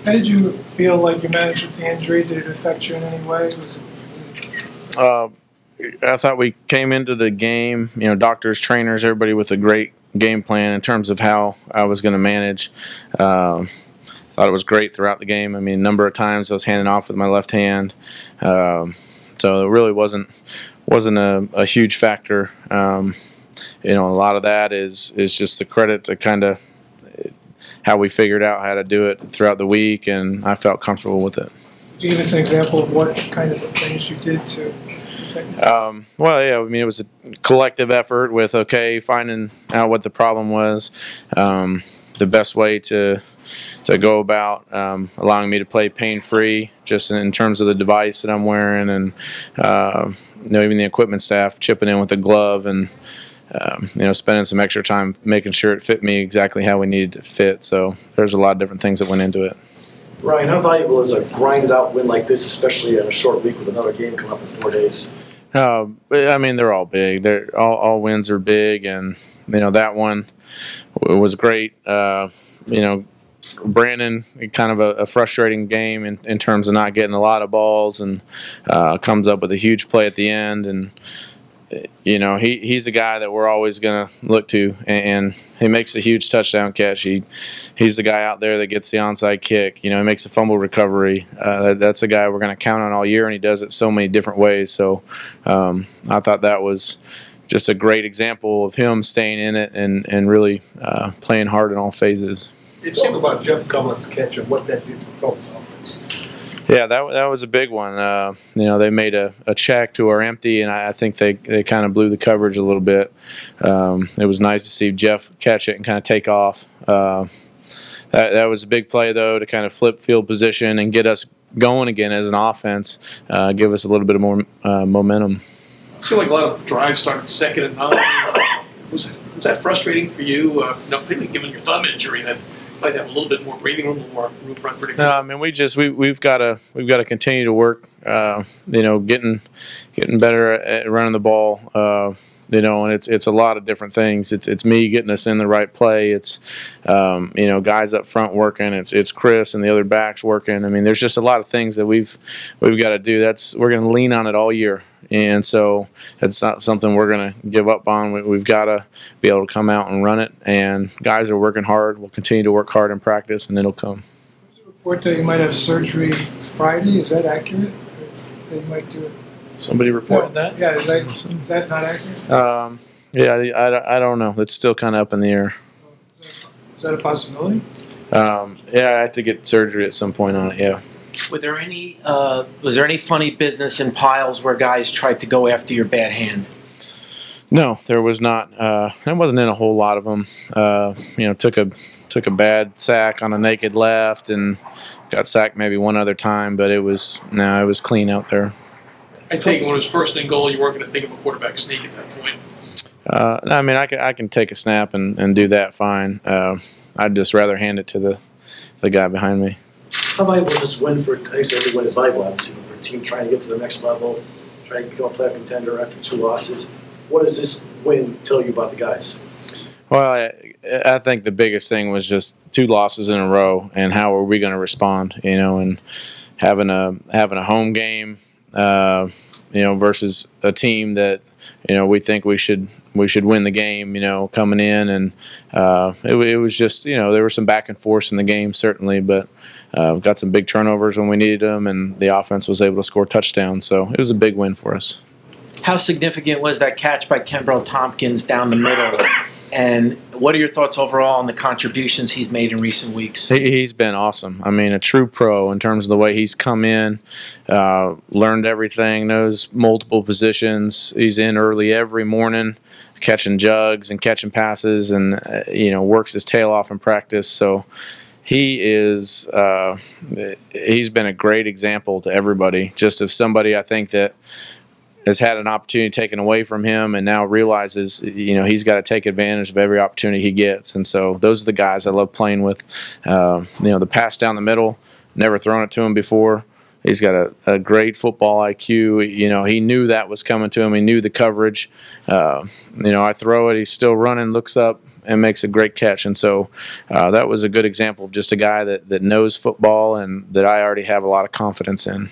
How did you feel like you managed with the injury? Did it affect you in any way? I thought we came into the game, doctors, trainers, everybody with a great game plan in terms of how I was going to manage. Thought it was great throughout the game. I mean, a number of times I was handing off with my left hand, so it really wasn't a huge factor. A lot of that is just the credit to kind of how we figured out how to do it throughout the week, and I felt comfortable with it. Can you give us an example of what kind of things you did to? Well, yeah, I mean, it was a collective effort with, finding out what the problem was, the best way to go about allowing me to play pain-free, just in terms of the device that I'm wearing, and even the equipment staff chipping in with the glove, and spending some extra time making sure it fit me exactly how we needed it to fit. So there's a lot of different things that went into it. Ryan, how valuable is a grinded-out win like this, especially in a short week with another game coming up in 4 days? I mean, they're all big. All wins are big, and that one was great. Brandon, kind of a frustrating game in terms of not getting a lot of balls, and comes up with a huge play at the end, and he's a guy that we're always going to look to, and he makes a huge touchdown catch. He's the guy out there that gets the onside kick. He makes a fumble recovery. That's a guy we're going to count on all year, and he does it so many different ways. So I thought that was just a great example of him staying in it and really playing hard in all phases. It seemed about Jeff Gullin's catch and what that did to the Colts offense. Yeah, that was a big one. They made a check to our empty, and I think they kind of blew the coverage a little bit. It was nice to see Jeff catch it and kind of take off. That was a big play, though, to kind of flip field position and get us going again as an offense, give us a little bit of more momentum. It seemed like a lot of drives started 2nd and 9. Was that frustrating for you? Particularly given your thumb injury, that might have a little bit more breathing room, a little more room for unpredictability. No, I mean, we've got to continue to work. Getting better at running the ball. And it's a lot of different things. It's me getting us in the right play. It's guys up front working. It's Chris and the other backs working. I mean, there's just a lot of things that we've got to do. We're going to lean on it all year. And so it's not something we're going to give up on. We've got to be able to come out and run it. And guys are working hard. We'll continue to work hard in practice, and it'll come. There's a report that you might have surgery Friday. Is that accurate? That you might do it? Somebody reported that? Yeah, is that not accurate? I don't know. It's still kind of up in the air. Is that a possibility? I had to get surgery at some point on it, yeah. Was there any funny business in piles where guys tried to go after your bad hand? No, there was not. I wasn't in a whole lot of them. Took a bad sack on a naked left and got sacked maybe one other time, but it was clean out there. I take it when it was 1st and goal, you weren't going to think of a quarterback sneak at that point. I mean, I can take a snap and do that fine. I'd just rather hand it to the guy behind me. How valuable is this win for? I say every win is valuable, obviously, for a team trying to get to the next level, trying to become a playoff contender after 2 losses. What does this win tell you about the guys? Well, I think the biggest thing was just 2 losses in a row, and how are we going to respond? And having a home game, versus a team that we think we should win the game. Coming in, and it was just there were some back and forth in the game certainly, but got some big turnovers when we needed them, and the offense was able to score touchdowns. So it was a big win for us. How significant was that catch by Kenbrell Tompkins down the middle? And what are your thoughts overall on the contributions he's made in recent weeks? He's been awesome. I mean, a true pro in terms of the way he's come in, learned everything, knows multiple positions. He's in early every morning, catching jugs and catching passes, and works his tail off in practice. So he's been a great example to everybody. Just of somebody I think that has had an opportunity taken away from him and now realizes, he's got to take advantage of every opportunity he gets. And so those are the guys I love playing with. The pass down the middle, never thrown it to him before. He's got a great football IQ. You know, he knew that was coming to him. He knew the coverage. You know, I throw it, he's still running, looks up, and makes a great catch. And so that was a good example of just a guy that knows football and that I already have a lot of confidence in.